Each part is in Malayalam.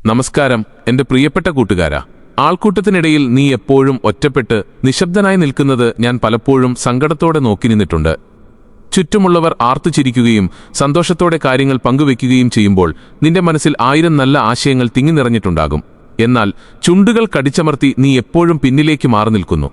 നമസ്കാരം എന്റെ പ്രിയപ്പെട്ട കൂട്ടുകാരാ. ആൾക്കൂട്ടത്തിനിടയിൽ നീ എപ്പോഴും ഒറ്റപ്പെട്ട് നിശബ്ദനായി നിൽക്കുന്നത് ഞാൻ പലപ്പോഴും സങ്കടത്തോടെ നോക്കി നിന്നിട്ടുണ്ട്. ചുറ്റുമുള്ളവർ ആർത്തുചിരിക്കുകയും സന്തോഷത്തോടെ കാര്യങ്ങൾ പങ്കുവെക്കുകയും ചെയ്യുമ്പോൾ നിന്റെ മനസ്സിൽ 1000 നല്ല ആശയങ്ങൾ തിങ്ങി നിറഞ്ഞിട്ടുണ്ടാകും. എന്നാൽ ചുണ്ടുകൾ കടിച്ചമർത്തി നീ എപ്പോഴും പിന്നിലേക്ക് മാറി നിൽക്കുന്നു.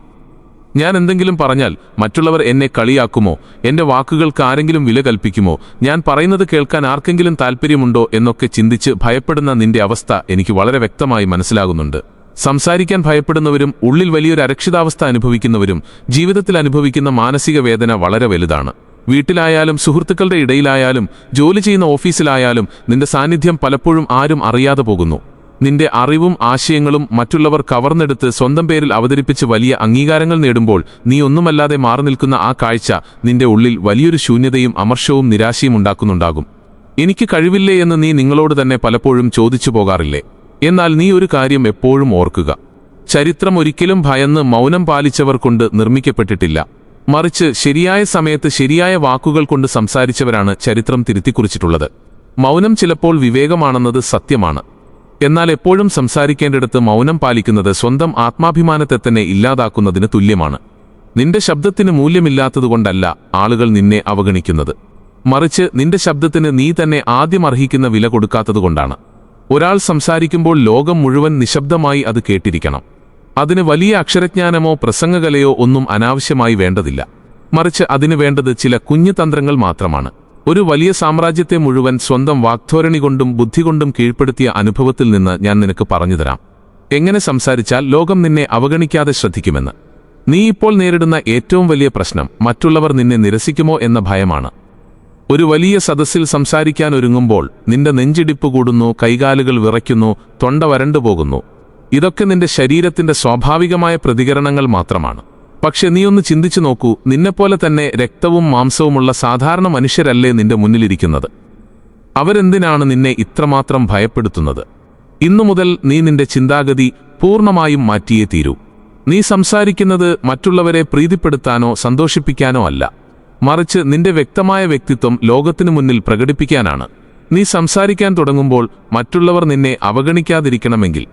ഞാൻ എന്തെങ്കിലും പറഞ്ഞാൽ മറ്റുള്ളവർ എന്നെ കളിയാക്കുമോ, എന്റെ വാക്കുകൾക്ക് ആരെങ്കിലും വില കൽപ്പിക്കുമോ, ഞാൻ പറയുന്നത് കേൾക്കാൻ ആർക്കെങ്കിലും താല്പര്യമുണ്ടോ എന്നൊക്കെ ചിന്തിച്ച് ഭയപ്പെടുന്ന നിന്റെ അവസ്ഥ എനിക്ക് വളരെ വ്യക്തമായി മനസ്സിലാകുന്നുണ്ട്. സംസാരിക്കാൻ ഭയപ്പെടുന്നവരും ഉള്ളിൽ വലിയൊരു അരക്ഷിതാവസ്ഥ അനുഭവിക്കുന്നവരും ജീവിതത്തിൽ അനുഭവിക്കുന്ന മാനസിക വേദന വളരെ വലുതാണ്. വീട്ടിലായാലും സുഹൃത്തുക്കളുടെ ഇടയിലായാലും ജോലി ചെയ്യുന്ന ഓഫീസിലായാലും നിന്റെ സാന്നിധ്യം പലപ്പോഴും ആരും അറിയാതെ പോകുന്നു. നിന്റെ അറിവും ആശയങ്ങളും മറ്റുള്ളവർ കവർന്നെടുത്ത് സ്വന്തം പേരിൽ അവതരിപ്പിച്ച് വലിയ അംഗീകാരങ്ങൾ നേടുമ്പോൾ നീ ഒന്നുമല്ലാതെ മാറി നിൽക്കുന്ന ആ കാഴ്ച നിന്റെ ഉള്ളിൽ വലിയൊരു ശൂന്യതയും അമർഷവും നിരാശയും ഉണ്ടാക്കുന്നുണ്ടാകും. എനിക്ക് കഴിവില്ലേ എന്ന് നീ നിങ്ങളോട് തന്നെ പലപ്പോഴും ചോദിച്ചു പോകാറില്ലേ? എന്നാൽ നീ ഒരു കാര്യം എപ്പോഴും ഓർക്കുക. ചരിത്രം ഒരിക്കലും ഭയന്ന് മൗനം പാലിച്ചവർ കൊണ്ട് നിർമ്മിക്കപ്പെട്ടിട്ടില്ല. മറിച്ച് ശരിയായ സമയത്ത് ശരിയായ വാക്കുകൾ കൊണ്ട് സംസാരിച്ചവരാണ് ചരിത്രം തിരുത്തിക്കുറിച്ചിട്ടുള്ളത്. മൗനം ചിലപ്പോൾ വിവേകമാണെന്നത് സത്യമാണ്. എന്നാൽ എപ്പോഴും സംസാരിക്കേണ്ടിടത്ത് മൗനം പാലിക്കുന്നത് സ്വന്തം ആത്മാഭിമാനത്തെ തന്നെ ഇല്ലാതാക്കുന്നതിന് തുല്യമാണ്. നിന്റെ ശബ്ദത്തിന് മൂല്യമില്ലാത്തതുകൊണ്ടല്ല ആളുകൾ നിന്നെ അവഗണിക്കുന്നത്, മറിച്ച് നിന്റെ ശബ്ദത്തിന് നീ തന്നെ ആദ്യം അർഹിക്കുന്ന വില കൊടുക്കാത്തതുകൊണ്ടാണ്. ഒരാൾ സംസാരിക്കുമ്പോൾ ലോകം മുഴുവൻ നിശബ്ദമായി അത് കേട്ടിരിക്കണം. അതിന് വലിയ അക്ഷരജ്ഞാനമോ പ്രസംഗകലയോ ഒന്നും അനാവശ്യമായി വേണ്ടതില്ല. മറിച്ച് അതിന് വേണ്ടത് ചില കുഞ്ഞു തന്ത്രങ്ങൾ മാത്രമാണ്. ഒരു വലിയ സാമ്രാജ്യത്തെ മുഴുവൻ സ്വന്തം വാക്ധോരണി കൊണ്ടും ബുദ്ധി കൊണ്ടും കീഴ്പ്പെടുത്തിയ അനുഭവത്തിൽ നിന്ന് ഞാൻ നിനക്ക് പറഞ്ഞുതരാം എങ്ങനെ സംസാരിച്ചാൽ ലോകം നിന്നെ അവഗണിക്കാതെ ശ്രദ്ധിക്കുമെന്ന്. നീ ഇപ്പോൾ നേരിടുന്ന ഏറ്റവും വലിയ പ്രശ്നം മറ്റുള്ളവർ നിന്നെ നിരസിക്കുമോ എന്ന ഭയമാണ്. ഒരു വലിയ സദസ്സിൽ സംസാരിക്കാൻ ഒരുങ്ങുമ്പോൾ നിന്റെ നെഞ്ചിടിപ്പ് കൂടുന്നു, കൈകാലുകൾ വിറയ്ക്കുന്നു, തൊണ്ട വരണ്ടുപോകുന്നു. ഇതൊക്കെ നിന്റെ ശരീരത്തിന്റെ സ്വാഭാവികമായ പ്രതികരണങ്ങൾ മാത്രമാണ്. പക്ഷെ നീ ഒന്ന് ചിന്തിച്ചു നോക്കൂ, നിന്നെപ്പോലെ തന്നെ രക്തവും മാംസവുമുള്ള സാധാരണ മനുഷ്യരല്ലേ നിന്റെ മുന്നിലിരിക്കുന്നത്? അവരെന്തിനാണ് നിന്നെ ഇത്രമാത്രം ഭയപ്പെടുത്തുന്നത്? ഇന്നു മുതൽ നീ നിന്റെ ചിന്താഗതി പൂർണ്ണമായും മാറ്റിയേ തീരൂ. നീ സംസാരിക്കുന്നത് മറ്റുള്ളവരെ പ്രീതിപ്പെടുത്താനോ സന്തോഷിപ്പിക്കാനോ അല്ല, മറിച്ച് നിന്റെ വ്യക്തമായ വ്യക്തിത്വം ലോകത്തിനു മുന്നിൽ പ്രകടിപ്പിക്കാനാണ്. നീ സംസാരിക്കാൻ തുടങ്ങുമ്പോൾ മറ്റുള്ളവർ നിന്നെ അവഗണിക്കാതിരിക്കണമെങ്കിൽ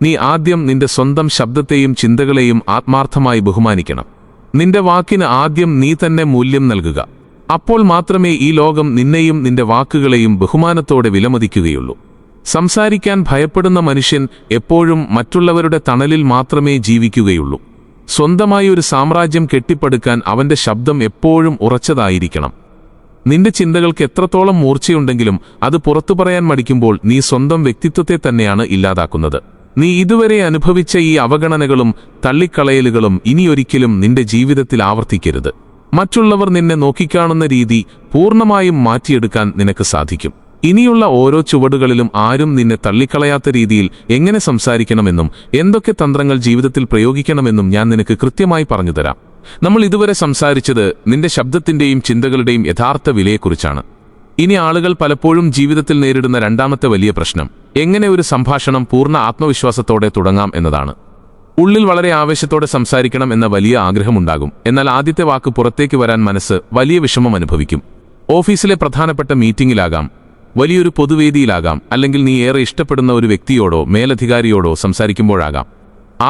നീ ആദ്യം നിന്റെ സ്വന്തം ശബ്ദത്തെയും ചിന്തകളെയും ആത്മാർത്ഥമായി ബഹുമാനിക്കണം. നിന്റെ വാക്കിന് ആദ്യം നീ തന്നെ മൂല്യം നൽകുക. അപ്പോൾ മാത്രമേ ഈ ലോകം നിന്നെയും നിന്റെ വാക്കുകളെയും ബഹുമാനത്തോടെ വിലമതിക്കുകയുള്ളൂ. സംസാരിക്കാൻ ഭയപ്പെടുന്ന മനുഷ്യൻ എപ്പോഴും മറ്റുള്ളവരുടെ തണലിൽ മാത്രമേ ജീവിക്കുകയുള്ളൂ. സ്വന്തമായി ഒരു സാമ്രാജ്യം കെട്ടിപ്പടുക്കാൻ അവന്റെ ശബ്ദം എപ്പോഴും ഉറച്ചതായിരിക്കണം. നിന്റെ ചിന്തകൾക്ക് എത്രത്തോളം മൂർച്ചയുണ്ടെങ്കിലും അത് പുറത്തു പറയാൻ മടിക്കുമ്പോൾ നീ സ്വന്തം വ്യക്തിത്വത്തെ തന്നെയാണ് ഇല്ലാതാക്കുന്നത്. നീ ഇതുവരെ അനുഭവിച്ച ഈ അവഗണനകളും തള്ളിക്കളയലുകളും ഇനിയൊരിക്കലും നിന്റെ ജീവിതത്തിൽ ആവർത്തിക്കരുത്. മറ്റുള്ളവർ നിന്നെ നോക്കിക്കാണുന്ന രീതി പൂർണ്ണമായും മാറ്റിയെടുക്കാൻ നിനക്ക് സാധിക്കും. ഇനിയുള്ള ഓരോ ചുവടുകളിലും ആരും നിന്നെ തള്ളിക്കളയാത്ത രീതിയിൽ എങ്ങനെ സംസാരിക്കണമെന്നും എന്തൊക്കെ തന്ത്രങ്ങൾ ജീവിതത്തിൽ പ്രയോഗിക്കണമെന്നും ഞാൻ നിനക്ക് കൃത്യമായി പറഞ്ഞുതരാം. നമ്മൾ ഇതുവരെ സംസാരിച്ചത് നിന്റെ ശബ്ദത്തിന്റെയും ചിന്തകളുടെയും യഥാർത്ഥ വിലയെക്കുറിച്ചാണ്. ഇനി ആളുകൾ പലപ്പോഴും ജീവിതത്തിൽ നേരിടുന്ന രണ്ടാമത്തെ വലിയ പ്രശ്നം എങ്ങനെ ഒരു സംഭാഷണം പൂർണ്ണ ആത്മവിശ്വാസത്തോടെ തുടങ്ങാം എന്നതാണ്. ഉള്ളിൽ വളരെ ആവേശത്തോടെ സംസാരിക്കണം എന്ന വലിയ ആഗ്രഹമുണ്ടാകും. എന്നാൽ ആദ്യത്തെ വാക്ക് പുറത്തേക്ക് വരാൻ മനസ്സ് വലിയ വിഷമം അനുഭവിക്കും. ഓഫീസിലെ പ്രധാനപ്പെട്ട മീറ്റിംഗിലാകാം, വലിയൊരു പൊതുവേദിയിലാകാം, അല്ലെങ്കിൽ നീ ഏറെ ഇഷ്ടപ്പെടുന്ന ഒരു വ്യക്തിയോടോ മേലധികാരിയോടോ സംസാരിക്കുമ്പോഴാകാം.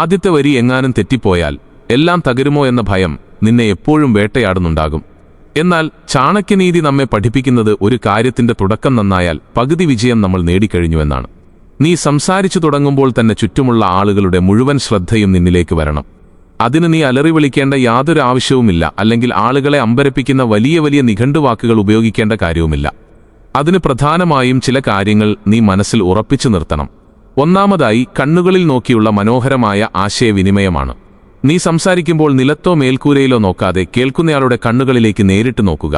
ആദ്യത്തെ വരി എങ്ങാനും തെറ്റിപ്പോയാൽ എല്ലാം തകരുമോ എന്ന ഭയം നിന്നെ എപ്പോഴും വേട്ടയാടുന്നുണ്ടാകും. എന്നാൽ ചാണക്യനീതി നമ്മെ പഠിപ്പിക്കുന്നത് ഒരു കാര്യത്തിന്റെ തുടക്കം നന്നായാൽ പകുതി വിജയം നമ്മൾ നേടിക്കഴിഞ്ഞുവെന്നാണ്. നീ സംസാരിച്ചു തുടങ്ങുമ്പോൾ തന്നെ ചുറ്റുമുള്ള ആളുകളുടെ മുഴുവൻ ശ്രദ്ധയും നിന്നിലേക്ക് വരണം. അതിന് നീ അലറി വിളിക്കേണ്ട യാതൊരു ആവശ്യവുമില്ല, അല്ലെങ്കിൽ ആളുകളെ അമ്പരപ്പിക്കുന്ന വലിയ വലിയ നിഘണ്ടുവാക്കുകൾ ഉപയോഗിക്കേണ്ട കാര്യവുമില്ല. അതിന് പ്രധാനമായും ചില കാര്യങ്ങൾ നീ മനസ്സിൽ ഉറപ്പിച്ചു നിർത്തണം. ഒന്നാമതായി കണ്ണുകളിൽ നോക്കിയുള്ള മനോഹരമായ ആശയവിനിമയമാണ്. നീ സംസാരിക്കുമ്പോൾ നിലത്തോ മേൽക്കൂരയിലോ നോക്കാതെ കേൾക്കുന്നയാളുടെ കണ്ണുകളിലേക്ക് നേരിട്ട് നോക്കുക.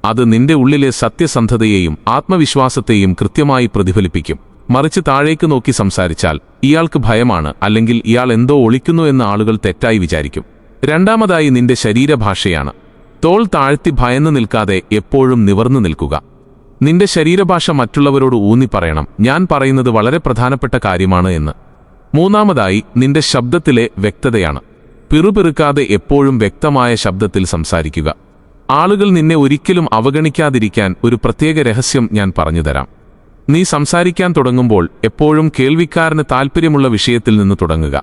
അത് നിന്റെ ഉള്ളിലെ സത്യസന്ധതയെയും ആത്മവിശ്വാസത്തെയും കൃത്യമായി പ്രതിഫലിപ്പിക്കും. മറിച്ച് താഴേക്ക് നോക്കി സംസാരിച്ചാൽ ഇയാൾക്ക് ഭയമാണ്, അല്ലെങ്കിൽ ഇയാൾ എന്തോ ഒളിക്കുന്നു എന്ന് ആളുകൾ തെറ്റായി വിചാരിക്കും. രണ്ടാമതായി നിന്റെ ശരീരഭാഷയാണ്. തോൾ താഴ്ത്തി ഭയന്നു നിൽക്കാതെ എപ്പോഴും നിവർന്നു നിൽക്കുക. നിന്റെ ശരീരഭാഷ മറ്റുള്ളവരോട് ഊന്നി പറയണം, ഞാൻ പറയുന്നത് വളരെ പ്രധാനപ്പെട്ട കാര്യമാണ് എന്ന്. മൂന്നാമതായി നിന്റെ ശബ്ദത്തിലെ വ്യക്തതയാണ്. പിറുപിറുക്കാതെ എപ്പോഴും വ്യക്തമായ ശബ്ദത്തിൽ സംസാരിക്കുക. ആളുകൾ നിന്നെ ഒരിക്കലും അവഗണിക്കാതിരിക്കാൻ ഒരു പ്രത്യേക രഹസ്യം ഞാൻ പറഞ്ഞുതരാം. നീ സംസാരിക്കാൻ തുടങ്ങുമ്പോൾ എപ്പോഴും കേൾവിക്കാരന് താൽപ്പര്യമുള്ള വിഷയത്തിൽ നിന്ന് തുടങ്ങുക.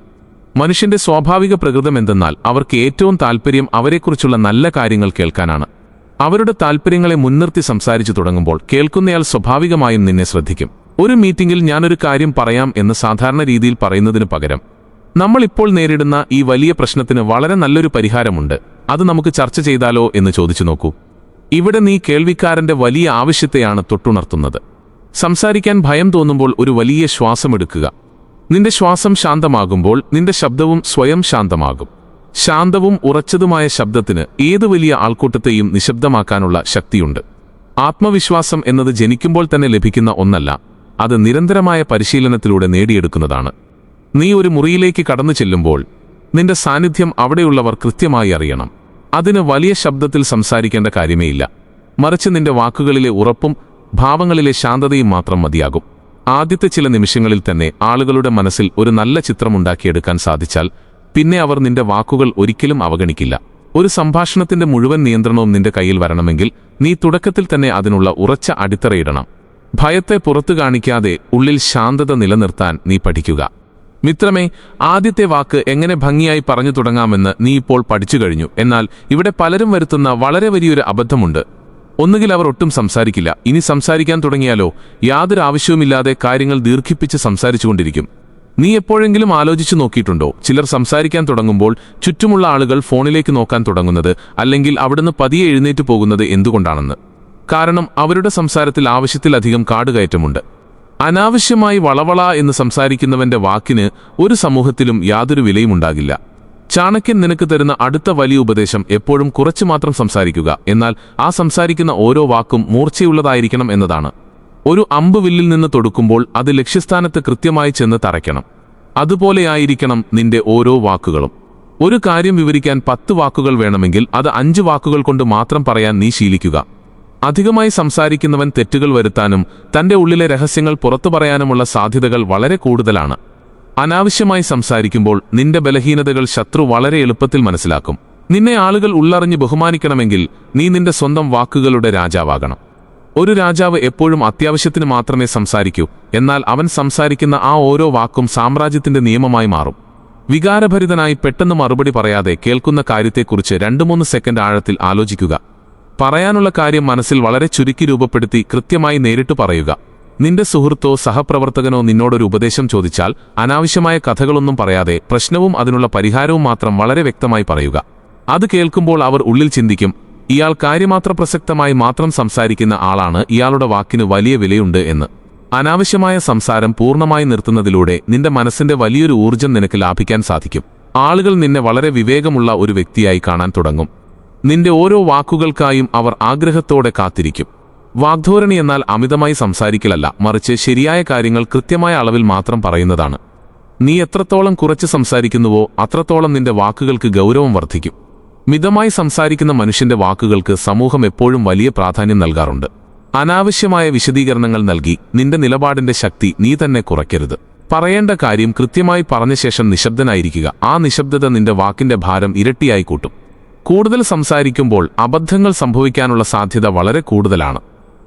മനുഷ്യന്റെ സ്വാഭാവിക പ്രകൃതം എന്തെന്നാൽ അവർക്ക് ഏറ്റവും താൽപ്പര്യം അവരെക്കുറിച്ചുള്ള നല്ല കാര്യങ്ങൾ കേൾക്കാനാണ്. അവരുടെ താൽപ്പര്യങ്ങളെ മുൻനിർത്തി സംസാരിച്ചു തുടങ്ങുമ്പോൾ കേൾക്കുന്നയാൾ സ്വാഭാവികമായും നിന്നെ ശ്രദ്ധിക്കും. ഒരു മീറ്റിംഗിൽ ഞാനൊരു കാര്യം പറയാം എന്ന് സാധാരണ രീതിയിൽ പറയുന്നതിനു പകരം, നമ്മൾ ഇപ്പോൾ നേരിടുന്ന ഈ വലിയ പ്രശ്നത്തിന് വളരെ നല്ലൊരു പരിഹാരമുണ്ട്, അത് നമുക്ക് ചർച്ച ചെയ്താലോ എന്ന് ചോദിച്ചു നോക്കൂ. ഇവിടെ നീ കേൾവിക്കാരന്റെ വലിയ ആവശ്യത്തെയാണ് തൊട്ടുണർത്തുന്നത്. സംസാരിക്കാൻ ഭയം തോന്നുമ്പോൾ ഒരു വലിയ ശ്വാസമെടുക്കുക. നിന്റെ ശ്വാസം ശാന്തമാകുമ്പോൾ നിന്റെ ശബ്ദവും സ്വയം ശാന്തമാകും. ശാന്തവും ഉറച്ചതുമായ ശബ്ദത്തിന് ഏതു വലിയ ആൾക്കൂട്ടത്തെയും നിശബ്ദമാക്കാനുള്ള ശക്തിയുണ്ട്. ആത്മവിശ്വാസം എന്നത് ജനിക്കുമ്പോൾ തന്നെ ലഭിക്കുന്ന ഒന്നല്ല, അത് നിരന്തരമായ പരിശീലനത്തിലൂടെ നേടിയെടുക്കുന്നതാണ്. നീ ഒരു മുറിയിലേക്ക് കടന്നു ചെല്ലുമ്പോൾ നിന്റെ സാന്നിധ്യം അവിടെയുള്ളവർ കൃത്യമായി അറിയണം. അതിന് വലിയ ശബ്ദത്തിൽ സംസാരിക്കേണ്ട കാര്യമേയില്ല, മറിച്ച് നിന്റെ വാക്കുകളിലെ ഉറപ്പും ഭാവങ്ങളിലെ ശാന്തതയും മാത്രം മതിയാകും. ആദ്യത്തെ ചില നിമിഷങ്ങളിൽ തന്നെ ആളുകളുടെ മനസ്സിൽ ഒരു നല്ല ചിത്രമുണ്ടാക്കിയെടുക്കാൻ സാധിച്ചാൽ പിന്നെ അവർ നിന്റെ വാക്കുകൾ ഒരിക്കലും അവഗണിക്കില്ല. ഒരു സംഭാഷണത്തിന്റെ മുഴുവൻ നിയന്ത്രണവും നിന്റെ കയ്യിൽ വരണമെങ്കിൽ നീ തുടക്കത്തിൽ തന്നെ അതിനുള്ള ഉറച്ച അടിത്തറയിടണം. ഭയത്തെ പുറത്തു കാണിക്കാതെ ഉള്ളിൽ ശാന്തത നിലനിർത്താൻ നീ പഠിക്കുക. മിത്രമേ, ആദ്യത്തെ വാക്ക് എങ്ങനെ ഭംഗിയായി പറഞ്ഞു തുടങ്ങാമെന്ന് നീ ഇപ്പോൾ പഠിച്ചു കഴിഞ്ഞു. എന്നാൽ ഇവിടെ പലരും വരുത്തുന്ന വളരെ വലിയൊരു അബദ്ധമുണ്ട്. ഒന്നുകിൽ അവർ ഒട്ടും സംസാരിക്കില്ല, ഇനി സംസാരിക്കാൻ തുടങ്ങിയാലോ യാതൊരു ആവശ്യവുമില്ലാതെ കാര്യങ്ങൾ ദീർഘിപ്പിച്ച് സംസാരിച്ചുകൊണ്ടിരിക്കും. നീ എപ്പോഴെങ്കിലും ആലോചിച്ചു നോക്കിയിട്ടുണ്ടോ, ചിലർ സംസാരിക്കാൻ തുടങ്ങുമ്പോൾ ചുറ്റുമുള്ള ആളുകൾ ഫോണിലേക്ക് നോക്കാൻ തുടങ്ങുന്നത്, അല്ലെങ്കിൽ അവിടുന്ന് പതിയെ എഴുന്നേറ്റ് പോകുന്നത് എന്തുകൊണ്ടാണെന്ന്? കാരണം അവരുടെ സംസാരത്തിൽ ആവശ്യത്തിലധികം കാടുകയറ്റമുണ്ട്. അനാവശ്യമായി വളവള എന്ന് സംസാരിക്കുന്നവന്റെ വാക്കിന് ഒരു സമൂഹത്തിലും യാതൊരു വിലയുമുണ്ടാകില്ല. ചാണക്യൻ നിനക്ക് തരുന്ന അടുത്ത വലിയ ഉപദേശം എപ്പോഴും കുറച്ചു മാത്രം സംസാരിക്കുക, എന്നാൽ ആ സംസാരിക്കുന്ന ഓരോ വാക്കും മൂർച്ചയുള്ളതായിരിക്കണം എന്നതാണ്. ഒരു അമ്പ് വില്ലിൽ നിന്ന് തൊടുക്കുമ്പോൾ അത് ലക്ഷ്യസ്ഥാനത്ത് കൃത്യമായി ചെന്ന് തറയ്ക്കണം. അതുപോലെയായിരിക്കണം നിന്റെ ഓരോ വാക്കുകളും. ഒരു കാര്യം വിവരിക്കാൻ 10 വാക്കുകൾ വേണമെങ്കിൽ അത് 5 വാക്കുകൾ കൊണ്ട് മാത്രം പറയാൻ നീ ശീലിക്കുക. അധികമായി സംസാരിക്കുന്നവൻ തെറ്റുകൾ വരുത്താനും തന്റെ ഉള്ളിലെ രഹസ്യങ്ങൾ പുറത്തു പറയാനുമുള്ള സാധ്യതകൾ വളരെ കൂടുതലാണ്. അനാവശ്യമായി സംസാരിക്കുമ്പോൾ നിന്റെ ബലഹീനതകൾ ശത്രു വളരെ എളുപ്പത്തിൽ മനസ്സിലാക്കും. നിന്നെ ആളുകൾ ഉള്ളറിഞ്ഞ് ബഹുമാനിക്കണമെങ്കിൽ നീ നിന്റെ സ്വന്തം വാക്കുകളുടെ രാജാവാകണം. ഒരു രാജാവ് എപ്പോഴും അത്യാവശ്യത്തിന് മാത്രമേ സംസാരിക്കൂ, എന്നാൽ അവൻ സംസാരിക്കുന്ന ആ ഓരോ വാക്കും സാമ്രാജ്യത്തിന്റെ നിയമമായി മാറും. വികാരഭരിതനായി പെട്ടെന്ന് മറുപടി പറയാതെ കേൾക്കുന്ന കാര്യത്തെക്കുറിച്ച് 2-3 സെക്കൻഡ് ആഴത്തിൽ ആലോചിക്കുക. പറയാനുള്ള കാര്യം മനസ്സിൽ വളരെ ചുരുക്കി രൂപപ്പെടുത്തി കൃത്യമായി നേരിട്ട് പറയുക. നിന്റെ സുഹൃത്തോ സഹപ്രവർത്തകനോ നിന്നോടൊരു ഉപദേശം ചോദിച്ചാൽ അനാവശ്യമായ കഥകളൊന്നും പറയാതെ പ്രശ്നവും അതിനുള്ള പരിഹാരവും മാത്രം വളരെ വ്യക്തമായി പറയുക. അത് കേൾക്കുമ്പോൾ അവർ ഉള്ളിൽ ചിന്തിക്കും, ഇയാൾ കാര്യമാത്ര പ്രസക്തമായി മാത്രം സംസാരിക്കുന്ന ആളാണ്, ഇയാളുടെ വാക്കിന് വലിയ വിലയുണ്ട് എന്ന്. അനാവശ്യമായ സംസാരം പൂർണ്ണമായി നിർത്തുന്നതിലൂടെ നിന്റെ മനസ്സിന്റെ വലിയൊരു ഊർജ്ജം നിനക്ക് ലാഭിക്കാൻ സാധിക്കും. ആളുകൾ നിന്നെ വളരെ വിവേകമുള്ള ഒരു വ്യക്തിയായി കാണാൻ തുടങ്ങും. നിന്റെ ഓരോ വാക്കുകൾക്കായും അവർ ആഗ്രഹത്തോടെ കാത്തിരിക്കും. വാഗ്ധോരണി എന്നാൽ അമിതമായി സംസാരിക്കലല്ല, മറിച്ച് ശരിയായ കാര്യങ്ങൾ കൃത്യമായ അളവിൽ മാത്രം പറയുന്നതാണ്. നീ എത്രത്തോളം കുറച്ച് സംസാരിക്കുന്നുവോ അത്രത്തോളം നിന്റെ വാക്കുകൾക്ക് ഗൗരവം വർദ്ധിക്കും. മിതമായി സംസാരിക്കുന്ന മനുഷ്യന്റെ വാക്കുകൾക്ക് സമൂഹം എപ്പോഴും വലിയ പ്രാധാന്യം നൽകാറുണ്ട്. അനാവശ്യമായ വിശദീകരണങ്ങൾ നൽകി നിന്റെ നിലപാടിന്റെ ശക്തി നീ തന്നെ കുറയ്ക്കരുത്. പറയേണ്ട കാര്യം കൃത്യമായി പറഞ്ഞ ശേഷം നിശബ്ദനായിരിക്കുക. ആ നിശബ്ദത നിന്റെ വാക്കിന്റെ ഭാരം ഇരട്ടിയായി കൂട്ടും. കൂടുതൽ സംസാരിക്കുമ്പോൾ അബദ്ധങ്ങൾ സംഭവിക്കാനുള്ള സാധ്യത വളരെ കൂടുതലാണ്.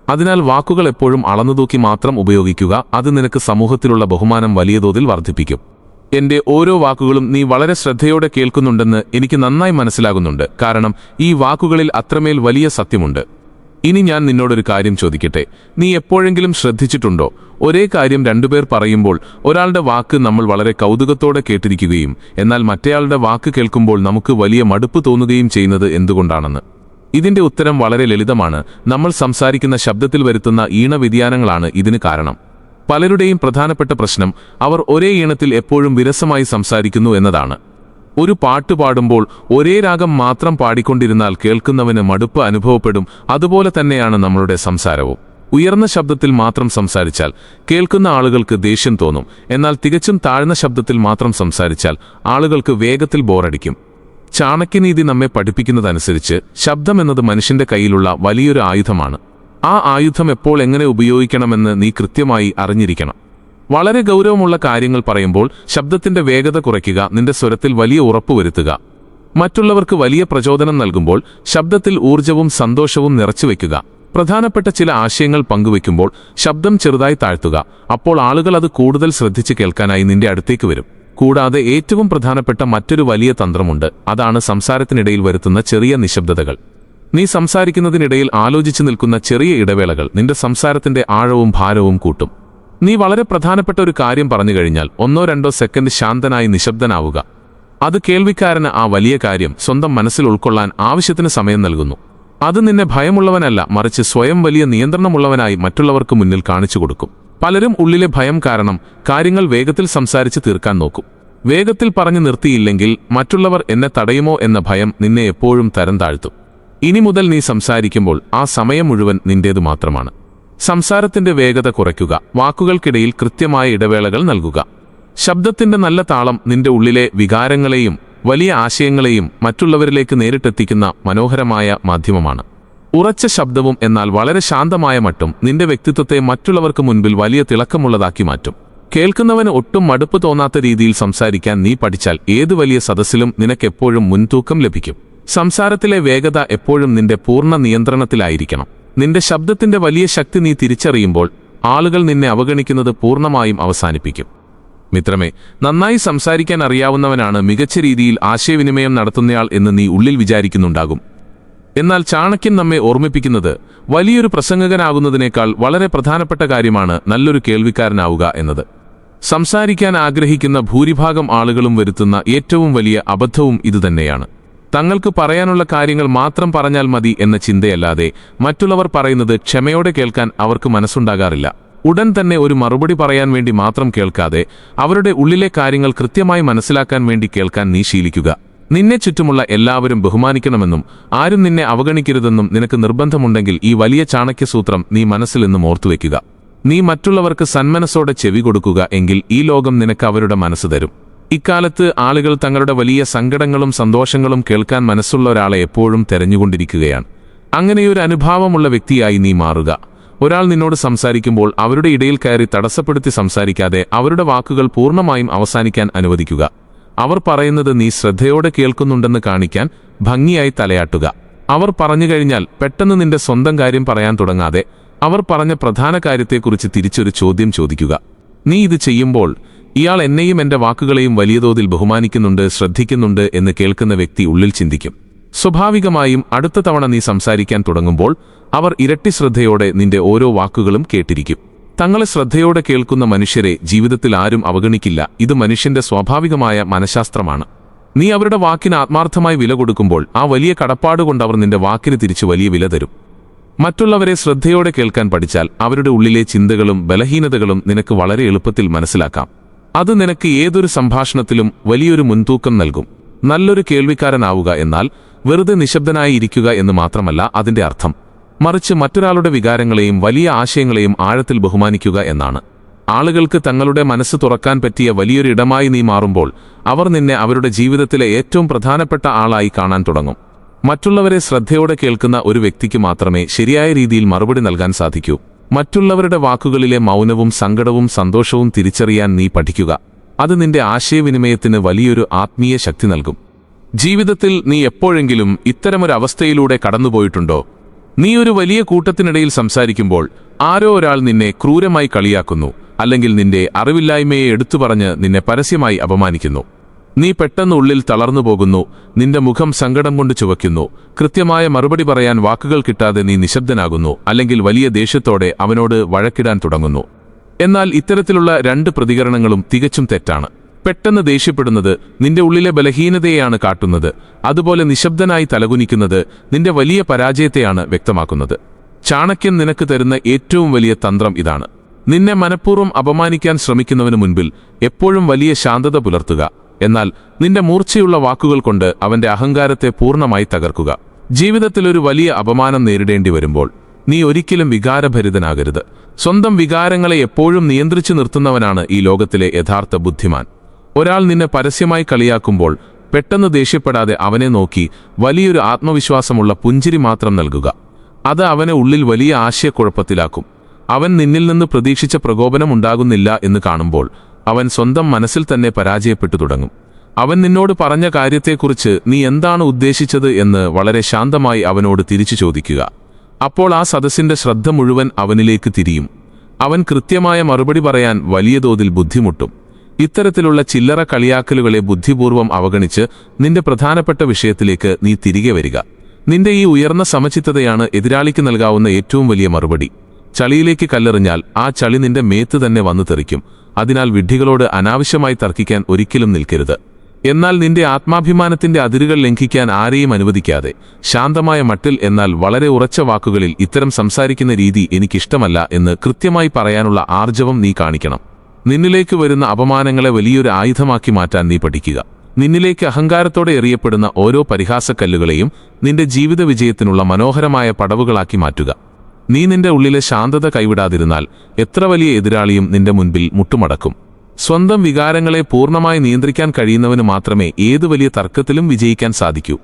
അതിനാൽ വാക്കുകൾ എപ്പോഴും അളന്നുതൂക്കി മാത്രം ഉപയോഗിക്കുക. അത് നിനക്ക് സമൂഹത്തിലുള്ള ബഹുമാനം വലിയ തോതിൽ വർദ്ധിപ്പിക്കും. എന്റെ ഓരോ വാക്കുകളും നീ വളരെ ശ്രദ്ധയോടെ കേൾക്കുന്നുണ്ടെന്ന് എനിക്ക് നന്നായി മനസ്സിലാകുന്നുണ്ട്, കാരണം ഈ വാക്കുകളിൽ അത്രമേൽ വലിയ സത്യമുണ്ട്. ഇനി ഞാൻ നിന്നോടൊരു കാര്യം ചോദിക്കട്ടെ. നീ എപ്പോഴെങ്കിലും ശ്രദ്ധിച്ചിട്ടുണ്ടോ, ഒരേ കാര്യം 2 പേർ പറയുമ്പോൾ ഒരാളുടെ വാക്ക് നമ്മൾ വളരെ കൗതുകത്തോടെ കേട്ടിരിക്കുകയും എന്നാൽ മറ്റേയാളുടെ വാക്ക് കേൾക്കുമ്പോൾ നമുക്ക് വലിയ മടുപ്പ് തോന്നുകയും ചെയ്യുന്നത് എന്തുകൊണ്ടാണെന്ന്? ഇതിന്റെ ഉത്തരം വളരെ ലളിതമാണ്. നമ്മൾ സംസാരിക്കുന്ന ശബ്ദത്തിൽ വരുത്തുന്ന ഈണവ്യതിയാനങ്ങളാണ് ഇതിന് കാരണം. പലരുടെയും പ്രധാനപ്പെട്ട പ്രശ്നം അവർ ഒരേ ഈണത്തിൽ എപ്പോഴും വിരസമായി സംസാരിക്കുന്നു എന്നതാണ്. ഒരു പാട്ട് പാടുമ്പോൾ ഒരേ രാഗം മാത്രം പാടിക്കൊണ്ടിരുന്നാൽ കേൾക്കുന്നവന് മടുപ്പ് അനുഭവപ്പെടും. അതുപോലെ തന്നെയാണ് നമ്മളുടെ സംസാരവും. ഉയർന്ന ശബ്ദത്തിൽ മാത്രം സംസാരിച്ചാൽ കേൾക്കുന്ന ആളുകൾക്ക് ദേഷ്യം തോന്നും, എന്നാൽ തികച്ചും താഴ്ന്ന ശബ്ദത്തിൽ മാത്രം സംസാരിച്ചാൽ ആളുകൾക്ക് വേഗത്തിൽ ബോറടിക്കും. ചാണക്യനീതി നമ്മെ പഠിപ്പിക്കുന്നതനുസരിച്ച് ശബ്ദം എന്നത് മനുഷ്യന്റെ കയ്യിലുള്ള വലിയൊരു ആയുധമാണ്. ആ ആയുധം എപ്പോൾ എങ്ങനെ ഉപയോഗിക്കണമെന്ന് നീ കൃത്യമായി അറിഞ്ഞിരിക്കണം. വളരെ ഗൗരവമുള്ള കാര്യങ്ങൾ പറയുമ്പോൾ ശബ്ദത്തിന്റെ വേഗത കുറയ്ക്കുക. നിന്റെ സ്വരത്തിൽ വലിയ ഉറപ്പുവരുത്തുക. മറ്റുള്ളവർക്ക് വലിയ പ്രചോദനം നൽകുമ്പോൾ ശബ്ദത്തിൽ ഊർജ്ജവും സന്തോഷവും നിറച്ചുവെക്കുക. പ്രധാനപ്പെട്ട ചില ആശയങ്ങൾ പങ്കുവെക്കുമ്പോൾ ശബ്ദം ചെറുതായി താഴ്ത്തുക. അപ്പോൾ ആളുകൾ അത് കൂടുതൽ ശ്രദ്ധിച്ച് കേൾക്കാനായി നിന്റെ അടുത്തേക്ക് വരും. കൂടാതെ ഏറ്റവും പ്രധാനപ്പെട്ട മറ്റൊരു വലിയ തന്ത്രമുണ്ട്. അതാണ് സംസാരത്തിനിടയിൽ വരുത്തുന്ന ചെറിയ നിശബ്ദതകൾ. നീ സംസാരിക്കുന്നതിനിടയിൽ ആലോചിച്ചു നിൽക്കുന്ന ചെറിയ ഇടവേളകൾ നിന്റെ സംസാരത്തിന്റെ ആഴവും ഭാരവും കൂട്ടും. നീ വളരെ പ്രധാനപ്പെട്ട ഒരു കാര്യം പറഞ്ഞു കഴിഞ്ഞാൽ 1-2 സെക്കൻഡ് ശാന്തനായി നിശബ്ദനാവുക. അത് കേൾവിക്കാരന് ആ വലിയ കാര്യം സ്വന്തം മനസ്സിൽ ഉൾക്കൊള്ളാൻ ആവശ്യത്തിന് സമയം നൽകുന്നു. അത് നിന്നെ ഭയമുള്ളവനല്ല, മറിച്ച് സ്വയം വലിയ നിയന്ത്രണമുള്ളവനായി മറ്റുള്ളവർക്ക് മുന്നിൽ കാണിച്ചു കൊടുക്കും. പലരും ഉള്ളിലെ ഭയം കാരണം കാര്യങ്ങൾ വേഗത്തിൽ സംസാരിച്ച് തീർക്കാൻ നോക്കും. വേഗത്തിൽ പറഞ്ഞു നിർത്തിയില്ലെങ്കിൽ മറ്റുള്ളവർ എന്നെ തടയുമോ എന്ന ഭയം നിന്നെ എപ്പോഴും തരം താഴ്ത്തും. ഇനി മുതൽ നീ സംസാരിക്കുമ്പോൾ ആ സമയം മുഴുവൻ നിന്റേതു മാത്രമാണ്. സംസാരത്തിന്റെ വേഗത കുറയ്ക്കുക. വാക്കുകൾക്കിടയിൽ കൃത്യമായ ഇടവേളകൾ നൽകുക. ശബ്ദത്തിന്റെ നല്ല താളം നിന്റെ ഉള്ളിലെ വികാരങ്ങളെയും വലിയ ആശയങ്ങളെയും മറ്റുള്ളവരിലേക്ക് നേരിട്ടെത്തിക്കുന്ന മനോഹരമായ മാധ്യമമാണ്. ഉറച്ച ശബ്ദവും എന്നാൽ വളരെ ശാന്തമായ മട്ടും നിന്റെ വ്യക്തിത്വത്തെ മറ്റുള്ളവർക്ക് മുൻപിൽ വലിയ തിളക്കമുള്ളതാക്കി മാറ്റും. കേൾക്കുന്നവന് ഒട്ടും മടുപ്പ് തോന്നാത്ത രീതിയിൽ സംസാരിക്കാൻ നീ പഠിച്ചാൽ ഏതു വലിയ സദസ്സിലും നിനക്കെപ്പോഴും മുൻതൂക്കം ലഭിക്കും. സംസാരത്തിലെ വേഗത എപ്പോഴും നിന്റെ പൂർണ്ണ നിയന്ത്രണത്തിലായിരിക്കണം. നിന്റെ ശബ്ദത്തിന്റെ വലിയ ശക്തി നീ തിരിച്ചറിയുമ്പോൾ ആളുകൾ നിന്നെ അവഗണിക്കുന്നത് പൂർണ്ണമായും അവസാനിപ്പിക്കും. മിത്രമേ, നന്നായി സംസാരിക്കാൻ അറിയാവുന്നവനാണ് മികച്ച രീതിയിൽ ആശയവിനിമയം നടത്തുന്നയാൾ എന്ന് നീ ഉള്ളിൽ വിചാരിക്കുന്നുണ്ടാകും. എന്നാൽ ചാണക്യൻ നമ്മെ ഓർമ്മിപ്പിക്കുന്നത് വലിയൊരു പ്രസംഗകനാകുന്നതിനേക്കാൾ വളരെ പ്രധാനപ്പെട്ട കാര്യമാണ് നല്ലൊരു കേൾവിക്കാരനാവുക എന്നത്. സംസാരിക്കാൻ ആഗ്രഹിക്കുന്ന ഭൂരിഭാഗം ആളുകളും വരുത്തുന്ന ഏറ്റവും വലിയ അബദ്ധവും ഇതുതന്നെയാണ്. തങ്ങൾക്ക് പറയാനുള്ള കാര്യങ്ങൾ മാത്രം പറഞ്ഞാൽ മതി എന്ന ചിന്തയല്ലാതെ മറ്റുള്ളവർ പറയുന്നത് ക്ഷമയോടെ കേൾക്കാൻ അവർക്ക് മനസ്സുണ്ടാകാറില്ല. ഉടൻ തന്നെ ഒരു മറുപടി പറയാൻ വേണ്ടി മാത്രം കേൾക്കാതെ അവരുടെ ഉള്ളിലെ കാര്യങ്ങൾ കൃത്യമായി മനസ്സിലാക്കാൻ വേണ്ടി കേൾക്കാൻ നീ ശീലിക്കുക. നിന്നെ ചുറ്റുമുള്ള എല്ലാവരും ബഹുമാനിക്കണമെന്നും ആരും നിന്നെ അവഗണിക്കരുതെന്നും നിനക്ക് നിർബന്ധമുണ്ടെങ്കിൽ ഈ വലിയ ചാണക്യസൂത്രം നീ മനസ്സിൽ നിന്നും ഓർത്തുവെക്കുക. നീ മറ്റുള്ളവർക്ക് സന്മനസ്സോടെ ചെവി കൊടുക്കുക എങ്കിൽ ഈ ലോകം നിനക്ക് അവരുടെ മനസ്സ് തരും. ഇക്കാലത്ത് ആളുകൾ തങ്ങളുടെ വലിയ സങ്കടങ്ങളും സന്തോഷങ്ങളും കേൾക്കാൻ മനസ്സുള്ള ഒരാളെ എപ്പോഴും തെരഞ്ഞുകൊണ്ടിരിക്കുകയാണ്. അങ്ങനെയൊരു അനുഭാവമുള്ള വ്യക്തിയായി നീ മാറുക. ഒരാൾ നിന്നോട് സംസാരിക്കുമ്പോൾ അവരുടെ ഇടയിൽ കയറി തടസ്സപ്പെടുത്തി സംസാരിക്കാതെ അവരുടെ വാക്കുകൾ പൂർണ്ണമായും അവസാനിക്കാൻ അനുവദിക്കുക. അവർ പറയുന്നത് നീ ശ്രദ്ധയോടെ കേൾക്കുന്നുണ്ടെന്ന് കാണിക്കാൻ ഭംഗിയായി തലയാട്ടുക. അവർ പറഞ്ഞു കഴിഞ്ഞാൽ പെട്ടെന്ന് നിന്റെ സ്വന്തം കാര്യം പറയാൻ തുടങ്ങാതെ അവർ പറഞ്ഞ പ്രധാന കാര്യത്തെക്കുറിച്ച് തിരിച്ചൊരു ചോദ്യം ചോദിക്കുക. നീ ഇത് ചെയ്യുമ്പോൾ ഇയാൾ എന്നെയും എന്റെ വാക്കുകളെയും വലിയ തോതിൽ ബഹുമാനിക്കുന്നുണ്ട്, ശ്രദ്ധിക്കുന്നുണ്ട് എന്ന് കേൾക്കുന്ന വ്യക്തി ഉള്ളിൽ ചിന്തിക്കും. സ്വാഭാവികമായും അടുത്ത തവണ നീ സംസാരിക്കാൻ തുടങ്ങുമ്പോൾ അവർ ഇരട്ടി ശ്രദ്ധയോടെ നിന്റെ ഓരോ വാക്കുകളും കേട്ടിരിക്കും. തങ്ങളെ ശ്രദ്ധയോടെ കേൾക്കുന്ന മനുഷ്യരെ ജീവിതത്തിൽ ആരും അവഗണിക്കില്ല. ഇത് മനുഷ്യന്റെ സ്വാഭാവികമായ മനഃശാസ്ത്രമാണ്. നീ അവരുടെ വാക്കിന് ആത്മാർത്ഥമായി വില കൊടുക്കുമ്പോൾ ആ വലിയ കടപ്പാടുകൊണ്ട് അവർ നിന്റെ വാക്കിന് തിരിച്ചു വലിയ വില തരും. മറ്റുള്ളവരെ ശ്രദ്ധയോടെ കേൾക്കാൻ പഠിച്ചാൽ അവരുടെ ഉള്ളിലെ ചിന്തകളും ബലഹീനതകളും നിനക്ക് വളരെ എളുപ്പത്തിൽ മനസ്സിലാക്കാം. അത് നിനക്ക് ഏതൊരു സംഭാഷണത്തിലും വലിയൊരു മുൻതൂക്കം നൽകും. നല്ലൊരു കേൾവിക്കാരനാവുക എന്നാൽ വെറുതെ നിശബ്ദനായി ഇരിക്കുക എന്ന് മാത്രമല്ല അതിന്റെ അർത്ഥം, മറിച്ച് മറ്റൊരാളുടെ വികാരങ്ങളെയും വലിയ ആശയങ്ങളെയും ആഴത്തിൽ ബഹുമാനിക്കുക എന്നാണ്. ആളുകൾക്ക് തങ്ങളുടെ മനസ്സ് തുറക്കാൻ പറ്റിയ വലിയൊരു ഇടമായി നീ മാറുമ്പോൾ അവർ നിന്നെ അവരുടെ ജീവിതത്തിലെ ഏറ്റവും പ്രധാനപ്പെട്ട ആളായി കാണാൻ തുടങ്ങും. മറ്റുള്ളവരെ ശ്രദ്ധയോടെ കേൾക്കുന്ന ഒരു വ്യക്തിക്ക് മാത്രമേ ശരിയായ രീതിയിൽ മറുപടി നൽകാൻ സാധിക്കൂ. മറ്റുള്ളവരുടെ വാക്കുകളിലെ മൗനവും സങ്കടവും സന്തോഷവും തിരിച്ചറിയാൻ നീ പഠിക്കുക. അത് നിന്റെ ആശയവിനിമയത്തിന് വലിയൊരു ആത്മീയ ശക്തി നൽകും. ജീവിതത്തിൽ നീ എപ്പോഴെങ്കിലും ഇത്തരമൊരവസ്ഥയിലൂടെ കടന്നുപോയിട്ടുണ്ടോ? നീ ഒരു വലിയ കൂട്ടത്തിനിടയിൽ സംസാരിക്കുമ്പോൾ ആരോ ഒരാൾ നിന്നെ ക്രൂരമായി കളിയാക്കുന്നു, അല്ലെങ്കിൽ നിന്റെ അറിവില്ലായ്മയെ എടുത്തുപറഞ്ഞ് നിന്നെ പരസ്യമായി അപമാനിക്കുന്നു. നീ പെട്ടെന്ന് ഉള്ളിൽ തളർന്നു പോകുന്നു. നിന്റെ മുഖം സങ്കടം കൊണ്ട് ചുവയ്ക്കുന്നു. കൃത്യമായ മറുപടി പറയാൻ വാക്കുകൾ കിട്ടാതെ നീ നിശബ്ദനാകുന്നു, അല്ലെങ്കിൽ വലിയ ദേഷ്യത്തോടെ അവനോട് വഴക്കിടാൻ തുടങ്ങുന്നു. എന്നാൽ ഇത്തരത്തിലുള്ള രണ്ട് പ്രതികരണങ്ങളും തികച്ചും തെറ്റാണ്. പെട്ടെന്ന് ദേഷ്യപ്പെടുന്നത് നിന്റെ ഉള്ളിലെ ബലഹീനതയെയാണ് കാട്ടുന്നത്. അതുപോലെ നിശബ്ദനായി തലകുനിക്കുന്നത് നിന്റെ വലിയ പരാജയത്തെയാണ് വ്യക്തമാക്കുന്നത്. ചാണക്യൻ നിനക്ക് തരുന്ന ഏറ്റവും വലിയ തന്ത്രം ഇതാണ്. നിന്നെ മനഃപൂർവ്വം അപമാനിക്കാൻ ശ്രമിക്കുന്നവന് മുൻപിൽ എപ്പോഴും വലിയ ശാന്തത പുലർത്തുക. എന്നാൽ നിന്റെ മൂർച്ചയുള്ള വാക്കുകൾ കൊണ്ട് അവന്റെ അഹങ്കാരത്തെ പൂർണ്ണമായി തകർക്കുക. ജീവിതത്തിൽ ഒരു വലിയ അപമാനം നേരിടേണ്ടി വരുമ്പോൾ നീ ഒരിക്കലും വികാരഭരിതനാകരുത്. സ്വന്തം വികാരങ്ങളെ എപ്പോഴും നിയന്ത്രിച്ചു നിർത്തുന്നവനാണ് ഈ ലോകത്തിലെ യഥാർത്ഥ ബുദ്ധിമാൻ. ഒരാൾ നിന്നെ പരസ്യമായി കളിയാക്കുമ്പോൾ പെട്ടെന്ന് ദേഷ്യപ്പെടാതെ അവനെ നോക്കി വലിയൊരു ആത്മവിശ്വാസമുള്ള പുഞ്ചിരി മാത്രം നൽകുക. അത് അവനെ ഉള്ളിൽ വലിയ ആശയക്കുഴപ്പത്തിലാക്കും. അവൻ നിന്നിൽ നിന്ന് പ്രതീക്ഷിച്ച പ്രകോപനം ഉണ്ടാകുന്നില്ല എന്ന് കാണുമ്പോൾ അവൻ സ്വന്തം മനസ്സിൽ തന്നെ പരാജയപ്പെട്ടു തുടങ്ങും. അവൻ നിന്നോട് പറഞ്ഞ കാര്യത്തെക്കുറിച്ച് നീ എന്താണ് ഉദ്ദേശിച്ചത് എന്ന് വളരെ ശാന്തമായി അവനോട് തിരിച്ചു ചോദിക്കുക. അപ്പോൾ ആ സദസ്സിന്റെ ശ്രദ്ധ മുഴുവൻ അവനിലേക്ക് തിരിയും. അവൻ കൃത്യമായ മറുപടി പറയാൻ വലിയ തോതിൽ ബുദ്ധിമുട്ടും. ഇത്തരത്തിലുള്ള ചില്ലറ കളിയാക്കലുകളെ ബുദ്ധിപൂർവ്വം അവഗണിച്ച് നിന്റെ പ്രധാനപ്പെട്ട വിഷയത്തിലേക്ക് നീ തിരികെ വരിക. നിന്റെ ഈ ഉയർന്ന സമചിത്തതയാണ് എതിരാളിക്ക് നൽകാവുന്ന ഏറ്റവും വലിയ മറുപടി. ചളിയിലേക്ക് കല്ലെറിഞ്ഞാൽ ആ ചളി നിന്റെ മേത്ത് തന്നെ വന്നു തെറിക്കും. അതിനാൽ വിഡ്ഢികളോട് അനാവശ്യമായി തർക്കിക്കാൻ ഒരിക്കലും നിൽക്കരുത്. എന്നാൽ നിന്റെ ആത്മാഭിമാനത്തിന്റെ അതിരുകൾ ലംഘിക്കാൻ ആരെയും അനുവദിക്കാതെ ശാന്തമായ മട്ടിൽ, എന്നാൽ വളരെ ഉറച്ച വാക്കുകളിൽ ഇത്തരം സംസാരിക്കുന്ന രീതി എനിക്കിഷ്ടമല്ല എന്ന് കൃത്യമായി പറയാനുള്ള ആർജവം നീ കാണിക്കണം. നിന്നിലേക്ക് വരുന്ന അപമാനങ്ങളെ വലിയൊരു ആയുധമാക്കി മാറ്റാൻ നീ പഠിക്കുക. നിന്നിലേക്ക് അഹങ്കാരത്തോടെ എറിയപ്പെടുന്ന ഓരോ പരിഹാസക്കല്ലുകളെയും നിന്റെ ജീവിത വിജയത്തിനുള്ള മനോഹരമായ പടവുകളാക്കി മാറ്റുക. നീ നിന്റെ ഉള്ളിലെ ശാന്തത കൈവിടാതിരുന്നാൽ എത്ര വലിയ എതിരാളിയും നിന്റെ മുൻപിൽ മുട്ടുമടക്കും. സ്വന്തം വികാരങ്ങളെ പൂർണ്ണമായി നിയന്ത്രിക്കാൻ കഴിയുന്നവന് മാത്രമേ ഏതു വലിയ തർക്കത്തിലും വിജയിക്കാൻ സാധിക്കൂ.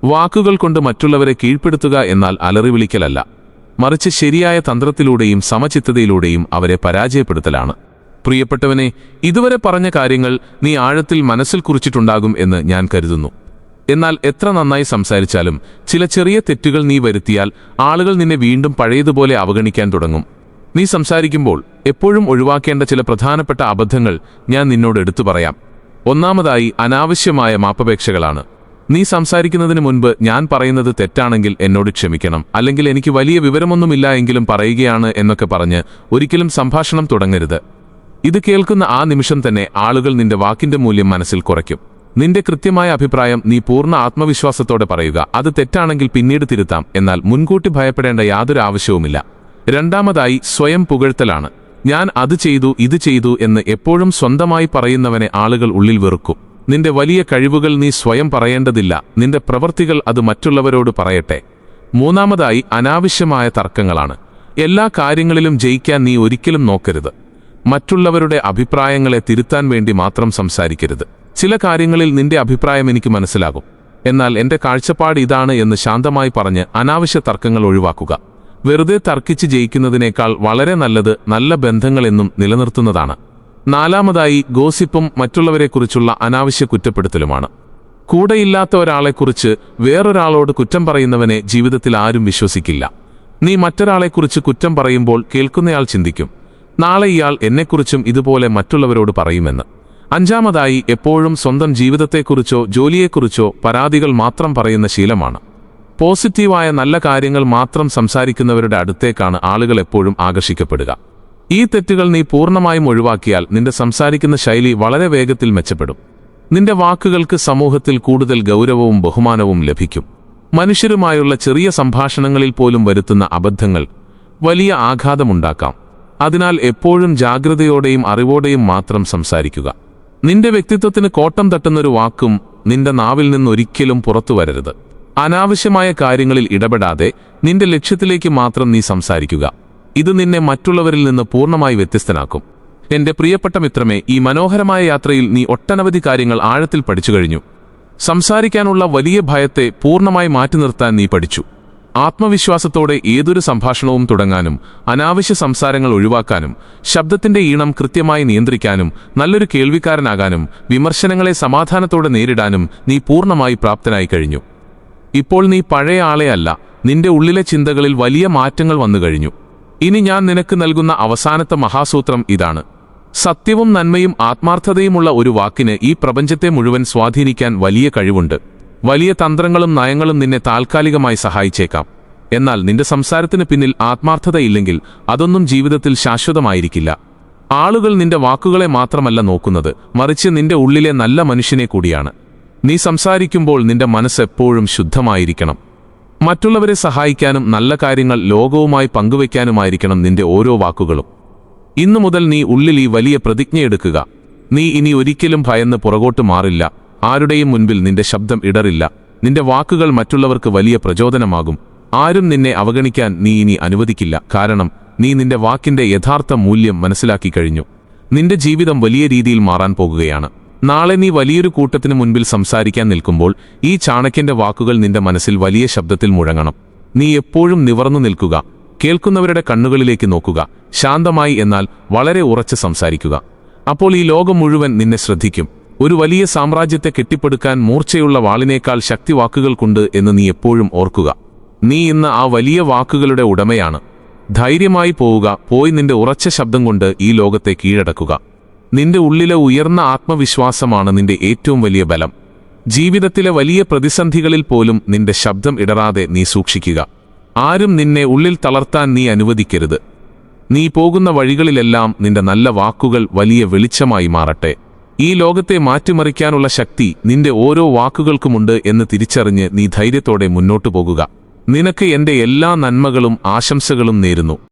വാക്കുകൾ കൊണ്ട് മറ്റുള്ളവരെ കീഴ്പ്പെടുത്തുക എന്നാൽ അലറി വിളിക്കലല്ല, മറിച്ച് ശരിയായ തന്ത്രത്തിലൂടെയും സമചിത്തതയിലൂടെയും അവരെ പരാജയപ്പെടുത്തലാണ്. പ്രിയപ്പെട്ടവനെ, ഇതുവരെ പറഞ്ഞ കാര്യങ്ങൾ നീ ആഴത്തിൽ മനസ്സിൽ കുറിച്ചിട്ടുണ്ടാകും എന്ന് ഞാൻ കരുതുന്നു. എന്നാൽ എത്ര നന്നായി സംസാരിച്ചാലും ചില ചെറിയ തെറ്റുകൾ നീ വരുത്തിയാൽ ആളുകൾ നിന്നെ വീണ്ടും പഴയതുപോലെ അവഗണിക്കാൻ തുടങ്ങും. നീ സംസാരിക്കുമ്പോൾ എപ്പോഴും ഒഴിവാക്കേണ്ട ചില പ്രധാനപ്പെട്ട അബദ്ധങ്ങൾ ഞാൻ നിന്നോട് എടുത്തു പറയാം. ഒന്നാമതായി, അനാവശ്യമായ മാപ്പപേക്ഷകളാണ്. നീ സംസാരിക്കുന്നതിന് മുൻപ് ഞാൻ പറയുന്നത് തെറ്റാണെങ്കിൽ എന്നോട് ക്ഷമിക്കണം, അല്ലെങ്കിൽ എനിക്ക് വലിയ വിവരമൊന്നുമില്ല എങ്കിലും പറയുകയാണ് എന്നൊക്കെ പറഞ്ഞ് ഒരിക്കലും സംഭാഷണം തുടങ്ങരുത്. ഇത് കേൾക്കുന്ന ആ നിമിഷം തന്നെ ആളുകൾ നിന്റെ വാക്കിന്റെ മൂല്യം മനസ്സിൽ കുറയ്ക്കും. നിന്റെ കൃത്യമായ അഭിപ്രായം നീ പൂർണ്ണ ആത്മവിശ്വാസത്തോടെ പറയുക. അത് തെറ്റാണെങ്കിൽ പിന്നീട് തിരുത്താം, എന്നാൽ മുൻകൂട്ടി ഭയപ്പെടേണ്ട യാതൊരു ആവശ്യവുമില്ല. രണ്ടാമതായി, സ്വയം പുകഴ്ത്തലാണ്. ഞാൻ അത് ചെയ്തു, ഇത് ചെയ്തു എന്ന് എപ്പോഴും സ്വന്തമായി പറയുന്നവനെ ആളുകൾ ഉള്ളിൽ വെറുക്കും. നിന്റെ വലിയ കഴിവുകൾ നീ സ്വയം പറയേണ്ടതില്ല, നിന്റെ പ്രവൃത്തികൾ അത് മറ്റുള്ളവരോട് പറയട്ടെ. മൂന്നാമതായി, അനാവശ്യമായ തർക്കങ്ങളാണ്. എല്ലാ കാര്യങ്ങളിലും ജയിക്കാൻ നീ ഒരിക്കലും നോക്കരുത്. മറ്റുള്ളവരുടെ അഭിപ്രായങ്ങളെ തിരുത്താൻ വേണ്ടി മാത്രം സംസാരിക്കരുത്. ചില കാര്യങ്ങളിൽ നിന്റെ അഭിപ്രായം എനിക്ക് മനസ്സിലാകും, എന്നാൽ എന്റെ കാഴ്ചപ്പാട് ഇതാണ് എന്ന് ശാന്തമായി പറഞ്ഞ് അനാവശ്യ തർക്കങ്ങൾ ഒഴിവാക്കുക. വെറുതെ തർക്കിച്ച് ജയിക്കുന്നതിനേക്കാൾ വളരെ നല്ലത് നല്ല ബന്ധങ്ങളെന്നും നിലനിർത്തുന്നതാണ്. നാലാമതായി, ഗോസിപ്പും മറ്റുള്ളവരെക്കുറിച്ചുള്ള അനാവശ്യ കുറ്റപ്പെടുത്തലുമാണ്. കൂടെയില്ലാത്ത ഒരാളെക്കുറിച്ച് വേറൊരാളോട് കുറ്റം പറയുന്നവനെ ജീവിതത്തിൽ ആരും വിശ്വസിക്കില്ല. നീ മറ്റൊരാളെക്കുറിച്ച് കുറ്റം പറയുമ്പോൾ കേൾക്കുന്നയാൾ ചിന്തിക്കും, നാളെ ഇയാൾ എന്നെക്കുറിച്ചും ഇതുപോലെ മറ്റുള്ളവരോട് പറയുമെന്ന്. അഞ്ചാമതായി, എപ്പോഴും സ്വന്തം ജീവിതത്തെക്കുറിച്ചോ ജോലിയെക്കുറിച്ചോ പരാതികൾ മാത്രം പറയുന്ന ശീലമാണ്. പോസിറ്റീവായ നല്ല കാര്യങ്ങൾ മാത്രം സംസാരിക്കുന്നവരുടെ അടുത്തേക്കാണ് ആളുകൾ എപ്പോഴും ആകർഷിക്കപ്പെടുക. ഈ തെറ്റുകൾ നീ പൂർണ്ണമായും ഒഴിവാക്കിയാൽ നിന്റെ സംസാരിക്കുന്ന ശൈലി വളരെ വേഗത്തിൽ മെച്ചപ്പെടും. നിന്റെ വാക്കുകൾക്ക് സമൂഹത്തിൽ കൂടുതൽ ഗൗരവവും ബഹുമാനവും ലഭിക്കും. മനുഷ്യരുമായുള്ള ചെറിയ സംഭാഷണങ്ങളിൽ പോലും വരുത്തുന്ന അബദ്ധങ്ങൾ വലിയ ആഘാതമുണ്ടാക്കാം. അതിനാൽ എപ്പോഴും ജാഗ്രതയോടെയും അറിവോടെയും മാത്രം സംസാരിക്കുക. നിന്റെ വ്യക്തിത്വത്തിന് കോട്ടം തട്ടുന്നൊരു വാക്കും നിന്റെ നാവിൽ നിന്നൊരിക്കലും പുറത്തു വരരുത്. അനാവശ്യമായ കാര്യങ്ങളിൽ ഇടപെടാതെ നിന്റെ ലക്ഷ്യത്തിലേക്ക് മാത്രം നീ സംസാരിക്കുക. ഇത് നിന്നെ മറ്റുള്ളവരിൽ നിന്ന് പൂർണ്ണമായി വ്യത്യസ്തനാക്കും. എന്റെ പ്രിയപ്പെട്ട മിത്രമേ, ഈ മനോഹരമായ യാത്രയിൽ നീ ഒട്ടനവധി കാര്യങ്ങൾ ആഴത്തിൽ പഠിച്ചു കഴിഞ്ഞു. സംസാരിക്കാനുള്ള വലിയ ഭയത്തെ പൂർണ്ണമായി മാറ്റി നിർത്താൻ നീ പഠിച്ചു. ആത്മവിശ്വാസത്തോടെ ഏതൊരു സംഭാഷണവും തുടങ്ങാനും അനാവശ്യ സംസാരങ്ങൾ ഒഴിവാക്കാനും ശബ്ദത്തിന്റെ ഈണം കൃത്യമായി നിയന്ത്രിക്കാനും നല്ലൊരു കേൾവിക്കാരനാകാനും വിമർശനങ്ങളെ സമാധാനത്തോടെ നേരിടാനും നീ പൂർണ്ണമായി പ്രാപ്തനായി കഴിഞ്ഞു. ഇപ്പോൾ നീ പഴയ ആളെ അല്ല, നിന്റെ ഉള്ളിലെ ചിന്തകളിൽ വലിയ മാറ്റങ്ങൾ വന്നു കഴിഞ്ഞു. ഇനി ഞാൻ നിനക്ക് നൽകുന്ന അവസാനത്തെ മഹാസൂത്രം ഇതാണ്. സത്യവും നന്മയും ആത്മാർത്ഥതയുമുള്ള ഒരു വാക്കിന് ഈ പ്രപഞ്ചത്തെ മുഴുവൻ സ്വാധീനിക്കാൻ വലിയ കഴിവുണ്ട്. വലിയ തന്ത്രങ്ങളും നയങ്ങളും നിന്നെ താൽക്കാലികമായി സഹായിച്ചേക്കാം, എന്നാൽ നിന്റെ സംസാരത്തിന് പിന്നിൽ ആത്മാർത്ഥതയില്ലെങ്കിൽ അതൊന്നും ജീവിതത്തിൽ ശാശ്വതമായിരിക്കില്ല. ആളുകൾ നിന്റെ വാക്കുകളെ മാത്രമല്ല നോക്കുന്നത്, മറിച്ച് നിന്റെ ഉള്ളിലെ നല്ല മനുഷ്യനെ കൂടിയാണ്. നീ സംസാരിക്കുമ്പോൾ നിന്റെ മനസ്സ് എപ്പോഴും ശുദ്ധമായിരിക്കണം. മറ്റുള്ളവരെ സഹായിക്കാനും നല്ല കാര്യങ്ങൾ ലോകവുമായി പങ്കുവയ്ക്കാനുമായിരിക്കണം നിന്റെ ഓരോ വാക്കുകളും. ഇന്നു മുതൽ നീ ഉള്ളിൽ ഈ വലിയ പ്രതിജ്ഞയെടുക്കുക. നീ ഇനി ഒരിക്കലും ഭയന്ന് പുറകോട്ട് മാറില്ല. ആരുടെയും മുൻപിൽ നിന്റെ ശബ്ദം ഇടറില്ല. നിന്റെ വാക്കുകൾ മറ്റുള്ളവർക്ക് വലിയ പ്രചോദനമാകും. ആരും നിന്നെ അവഗണിക്കാൻ നീ ഇനി അനുവദിക്കില്ല. കാരണം നീ നിന്റെ വാക്കിന്റെ യഥാർത്ഥ മൂല്യം മനസ്സിലാക്കി കഴിഞ്ഞു. നിന്റെ ജീവിതം വലിയ രീതിയിൽ മാറാൻ പോകുകയാണ്. നാളെ നീ വലിയൊരു കൂട്ടത്തിന് മുൻപിൽ സംസാരിക്കാൻ നിൽക്കുമ്പോൾ ഈ ചാണക്യന്റെ വാക്കുകൾ നിന്റെ മനസ്സിൽ വലിയ ശബ്ദത്തിൽ മുഴങ്ങണം. നീ എപ്പോഴും നിവർന്നു നിൽക്കുക. കേൾക്കുന്നവരുടെ കണ്ണുകളിലേക്ക് നോക്കുക. ശാന്തമായി എന്നാൽ വളരെ ഉറച്ച് സംസാരിക്കുക. അപ്പോൾ ഈ ലോകം മുഴുവൻ നിന്നെ ശ്രദ്ധിക്കും. ഒരു വലിയ സാമ്രാജ്യത്തെ കെട്ടിപ്പടുക്കാൻ മൂർച്ചയുള്ള വാളിനേക്കാൾ ശക്തി വാക്കുകൾക്കുണ്ട് എന്ന് നീ എപ്പോഴും ഓർക്കുക. നീ ഇന്ന് ആ വലിയ വാക്കുകളുടെ ഉടമയാണ്. ധൈര്യമായി പോവുക, പോയി നിന്റെ ഉറച്ച ശബ്ദം കൊണ്ട് ഈ ലോകത്തെ കീഴടക്കുക. നിന്റെ ഉള്ളിലെ ഉയർന്ന ആത്മവിശ്വാസമാണ് നിന്റെ ഏറ്റവും വലിയ ബലം. ജീവിതത്തിലെ വലിയ പ്രതിസന്ധികളിൽ പോലും നിന്റെ ശബ്ദം ഇടറാതെ നീ സൂക്ഷിക്കുക. ആരും നിന്നെ ഉള്ളിൽ തളർത്താൻ നീ അനുവദിക്കരുത്. നീ പോകുന്ന വഴികളിലെല്ലാം നിന്റെ നല്ല വാക്കുകൾ വലിയ വെളിച്ചമായി മാറട്ടെ. ഈ ലോകത്തെ മാറ്റിമറിക്കാനുള്ള ശക്തി നിന്റെ ഓരോ വാക്കുകൾക്കുമുണ്ട് എന്ന് തിരിച്ചറിഞ്ഞ് നീ ധൈര്യത്തോടെ മുന്നോട്ടു പോകുക. നിനക്ക് എന്റെ എല്ലാ നന്മകളും ആശംസകളും നേരുന്നു.